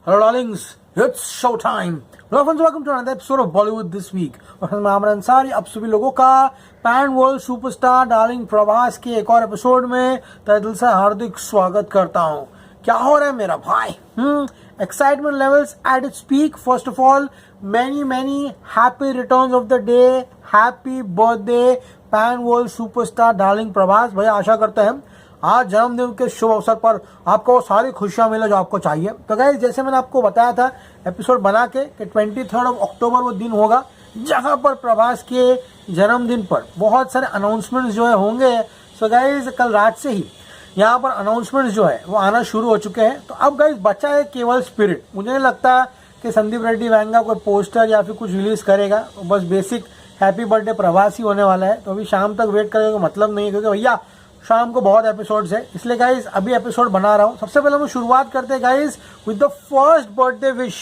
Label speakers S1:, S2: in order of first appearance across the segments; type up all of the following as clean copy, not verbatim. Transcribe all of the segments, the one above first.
S1: Hello darlings, it's show time. Hello friends, welcome to another episode of Bollywood this week. और मैं आमर अंसारी आप सभी लोगों का pan world superstar darling Prabhas के एक और एपिसोड में तहे दिल से हार्दिक स्वागत करता हूँ. क्या हो रहा है मेरा भाई? Excitement levels at its peak. First of all, many happy returns of the day. Happy birthday pan world superstar darling Prabhas. भैया आशा करते हैं आज जन्मदिन के शुभ अवसर पर आपको वो सारी खुशियां मिले जो आपको चाहिए. तो गाइस जैसे मैंने आपको बताया था एपिसोड बना के कि 23 अक्टूबर वो दिन होगा जहां पर प्रभास के जन्मदिन पर बहुत सारे अनाउंसमेंट्स जो है होंगे. सो गाइस कल रात से ही यहाँ पर अनाउंसमेंट्स जो है वो आना शुरू हो चुके हैं. तो अब गाइस बचा है केवल स्पिरिट. मुझे नहीं लगता कि संदीप रेड्डी वैंगा कोई पोस्टर या फिर कुछ रिलीज करेगा. बस बेसिक हैप्पी बर्थडे प्रभास ही होने वाला है. तो अभी शाम तक वेट करने का मतलब नहीं है क्योंकि भैया शाम को बहुत एपिसोड्स है. इसलिए गाइज अभी एपिसोड बना रहा हूँ. सबसे पहले हम शुरुआत करते हैं guys with the first birthday wish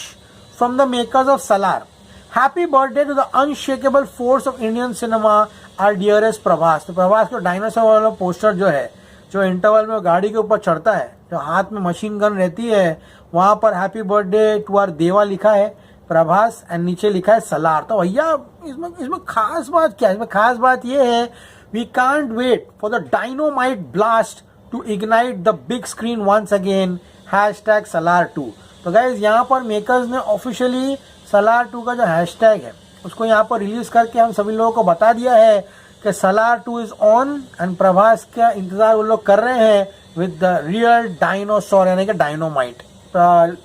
S1: from the makers of Salaar. Happy birthday to the unshakeable force of Indian cinema our dearest Prabhas. तो प्रभास का डायनासोर वाला पोस्टर जो है, जो इंटरवल में गाड़ी के ऊपर चढ़ता है, जो हाथ में मशीन गन रहती है, वहां पर हैप्पी बर्थडे टू आर देवा लिखा है प्रभास एंड नीचे लिखा है सलार. तो भैया इसमें खास बात क्या है? इसमें खास बात ये है we can't wait for the dynamite blast to ignite the big screen once again. #Salar2. तो गाइज यहाँ पर मेकर्स ने ऑफिशियली सलार 2 का जो हैशटैग है उसको यहाँ पर रिलीज करके हम सभी लोगों को बता दिया है कि Salaar 2 is on and Prabhas का इंतजार वो लोग कर रहे हैं विद द रियल डायनासोर यानी कि डायनोमाइट.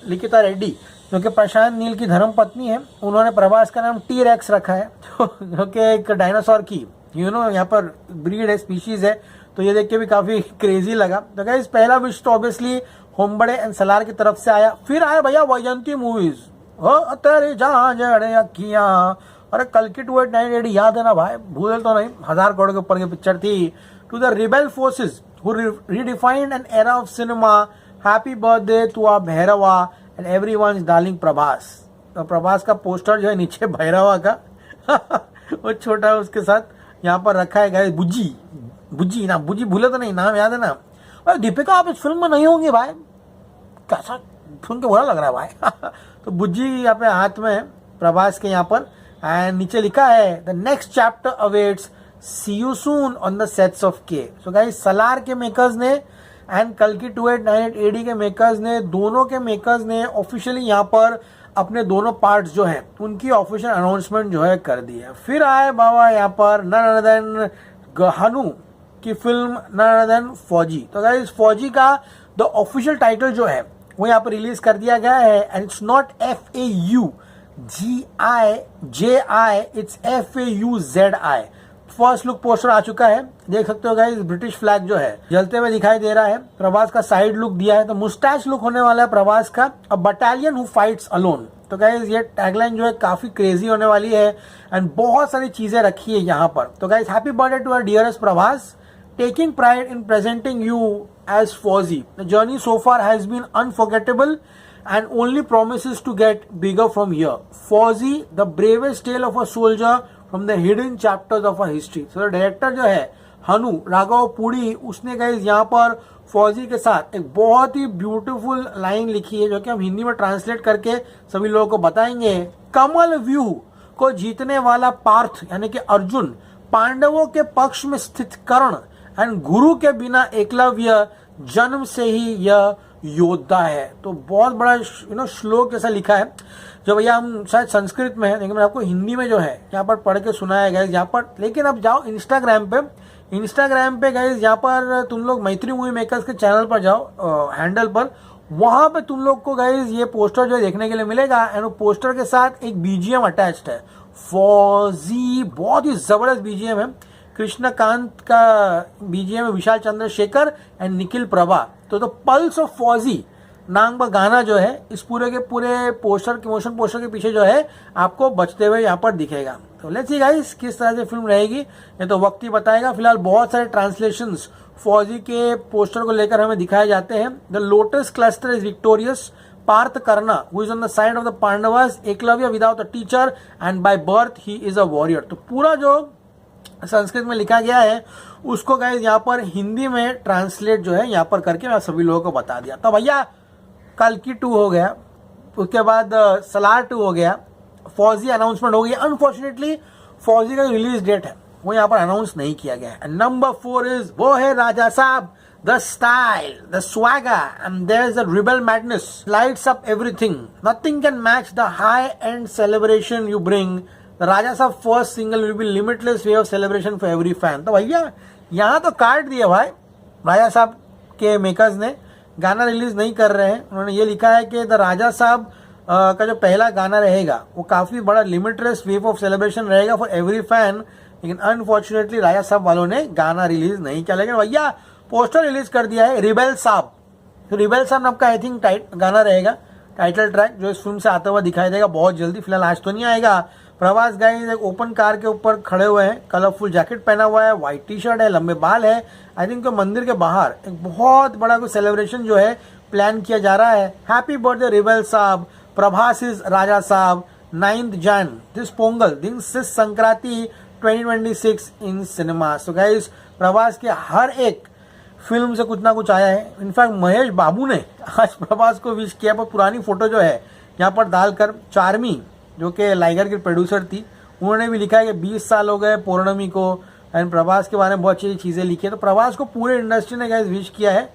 S1: लिखिता रेड्डी जो कि प्रशांत नील की धर्मपत्नी है, उन्होंने प्रभास का नाम टी-रेक्स रखा है जो कि एक डायनासोर की यहाँ पर ब्रीड है, स्पीशीज है. तो ये देख के भी काफी क्रेजी लगा. तो गाइस पहला विश तो ऑब्वियसली होम्बड़े एंड सलार की तरफ से आया. फिर आया भैया वैजंती मूवीज. तेरे जहां जड़े अखियां. अरे कल की 2898 याद है ना भाई? भूल तो नहीं, 1000 करोड़ के ऊपर की पिक्चर थी. To the rebel forces who redefined an era of cinema. Happy birthday to our Bhairava and everyone's darling Prabhas. तो प्रभास का पोस्टर जो है नीचे भैरवा का वो छोटा है उसके साथ यहाँ पर रखा है गाइस. बुज्जी ना, बुज्जी भूले तो नहीं, नाम याद है ना? अरे दीपिका आप इस फिल्म में नहीं होंगे भाई. कैसा सुन के बुरा लग रहा है भाई. तो बुज्जी यहाँ पे हाथ में है प्रभास के यहाँ पर एंड नीचे लिखा है the next chapter awaits, see you soon on the sets of K. So guys Salaar के मेकर्स ने एंड कल की 2898 एडी के मेकर्स ने, दोनों के मेकर्स ने ऑफिशियली यहाँ पर अपने दोनों पार्ट्स जो हैं उनकी ऑफिशियल अनाउंसमेंट जो है कर दी है. फिर आए बाबा यहाँ पर नन अदर देन हनु की फिल्म नन अदर देन फौजी. तो गाइस फौजी का द ऑफिशियल टाइटल जो है वो यहाँ पर रिलीज कर दिया गया है and it's not FAUGIJI, it's FAUZI. First look poster आ चुका है, देख सकते हो गाइस. ब्रिटिश फ्लैग जो है जलते हुए दिखाई दे रहा है. प्रभास का साइड लुक दिया है तो मुस्टैच लुक होने वाला है प्रभास का. अ बटालियन हु फाइट्स अलोन. तो गाइस ये टैगलाइन जो है काफी क्रेजी होने वाली है एंड बहुत सारी चीजें रखी है यहाँ पर. तो guys happy birthday to our dearest Prabhas, taking pride in presenting you as Fauji. The journey so far has been unforgettable and only promises to get bigger from here. Fauzi, the bravest tale of a soldier from the hidden chapters of our history. So director जो है हनु राघव पुरी, उसने guys यहाँ पर फौजी के साथ एक बहुत ही ब्यूटीफुल लाइन लिखी है जो कि हम हिंदी में ट्रांसलेट करके सभी लोगों को बताएंगे. कमल व्यू को जीतने वाला पार्थ यानी कि अर्जुन, पांडवों के पक्ष में स्थित कर्ण एंड गुरु के बिना एकलव्य, जन्म से ही यह योद्धा है. तो बहुत बड़ा श्लोक जैसा लिखा है जो भैया हम शायद संस्कृत में है, लेकिन मैं आपको हिंदी में जो है यहाँ पर पढ़ के सुनाया गया यहाँ पर. लेकिन अब जाओ इंस्टाग्राम पे गाइज, यहाँ पर तुम लोग मैत्री मूवी मेकर्स के चैनल पर जाओ हैंडल पर, वहां पे तुम लोग को गाइज ये पोस्टर जो है देखने के लिए मिलेगा एंड वो पोस्टर के साथ एक बीजीएम अटैच्ड है. फौजी बहुत ही जबरदस्त बीजीएम है. कृष्णकांत का बीजीएम है, विशाल चंद्रशेखर एंड निखिल प्रभा. तो पल्स ऑफ फौजी नाम का गाना जो है इस पूरे के पूरे पोस्टर के मोशन पोस्टर के पीछे जो है आपको बचते हुए यहाँ पर दिखेगा. तो लेट्स सी गाइस किस तरह से फिल्म रहेगी ये तो वक्त ही बताएगा. फिलहाल बहुत सारे ट्रांसलेशंस फौजी के पोस्टर को लेकर हमें दिखाए जाते हैं. The lotus cluster is victorious, Partha Karna who is on the side of the Pandavas, Eklavya without a teacher and by birth he is a warrior. तो पूरा जो संस्कृत में लिखा गया है उसको गाइस यहाँ पर हिंदी में ट्रांसलेट जो है यहाँ पर करके मैं सभी लोगों को बता दिया. तो भैया कल की 2 हो गया, उसके बाद सलार 2 हो गया, फौजी अनाउंसमेंट हो गई। अनफॉर्चुनेटली फौजी का रिलीज डेट है वो यहाँ पर अनाउंस नहीं किया गया है। नंबर 4 इज वो है Raja Saab, the style, the swagger and there is the rebel madness, lights up everything, nothing can match the high end celebration you bring. Raja Saab first single will be limitless way of celebration for every fan. तो भैया यहाँ तो card दिया भाई, राजा साहब के makers ने गाना रिलीज नहीं कर रहे हैं। उन्होंने ये लिखा है कि द राजा साहब का जो पहला गाना रहेगा वो काफी बड़ा लिमिटलेस वेव ऑफ सेलिब्रेशन रहेगा फॉर एवरी फैन। लेकिन अनफॉर्चुनेटली राजा साहब वालों ने गाना रिलीज नहीं किया। लेकिन भैया पोस्टर रिलीज कर दिया है रिबेल साहब। तो रिबेल साहब नाम का आई थिंक गाना रहेगा, टाइटल ट्रैक, जो इस फिल्म से आता हुआ दिखाई देगा बहुत जल्दी। फिलहाल आज तो नहीं आएगा। प्रभास गाइस एक ओपन कार के ऊपर खड़े हुए हैं, कलरफुल जैकेट पहना हुआ है, व्हाइट टी शर्ट है, लंबे बाल है। आई थिंक मंदिर के बाहर एक बहुत बड़ा कोई सेलिब्रेशन जो है प्लान किया जा रहा है। हैप्पी बर्थडे रिबेल साहब, प्रभास इज राजा साहब, 9th Jan this Pongal, this Sankranti 2026 in cinema. तो गाइस प्रभास के हर एक फिल्म से कुछ ना कुछ आया है। इनफैक्ट महेश बाबू ने आज प्रभास को विश किया, पर पुरानी फोटो जो है यहाँ पर डालकर, चार्मी जो कि लाइगर की प्रोड्यूसर थी, उन्होंने भी लिखा है कि 20 साल हो गए पौर्णमी को, एंड प्रभास के बारे में बहुत अच्छी चीज़ें लिखी है। तो प्रभास को पूरे इंडस्ट्री ने गाइस विश किया है।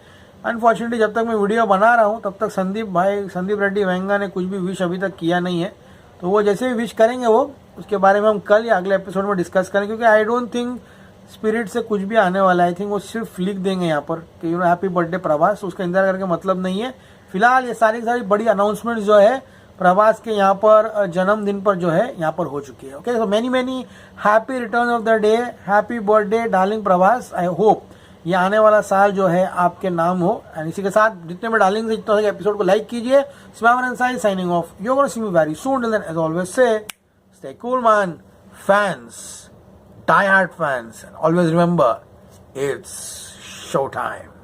S1: अनफॉर्चुनेटली जब तक मैं वीडियो बना रहा हूँ तब तक संदीप रेड्डी वेंगा ने कुछ भी विश अभी तक किया नहीं है। तो वो जैसे भी विश करेंगे वो उसके बारे में हम कल या अगले एपिसोड में डिस्कस करेंगे, क्योंकि आई डोंट थिंक स्पिरिट से कुछ भी आने वाला है। आई थिंक वो सिर्फ लिख देंगे यहाँ पर कि हैप्पी बर्थडे प्रभास, उसका इंतजार करके मतलब नहीं है। फिलहाल ये सारी बड़ी अनाउंसमेंट जो है प्रभास के यहाँ पर जन्मदिन पर जो है यहाँ पर हो चुकी है। Okay, so many happy return of the day, happy birthday darling Prabhas. I hope ये आने वाला साल जो है आपके नाम हो। एंड इसी के साथ जितने में डार्लिंग जितने एपिसोड को लाइक कीजिए। Signing off, you gonna see me very soon, till then as always say stay cool man, fans, die hard fans, and always remember it's showtime.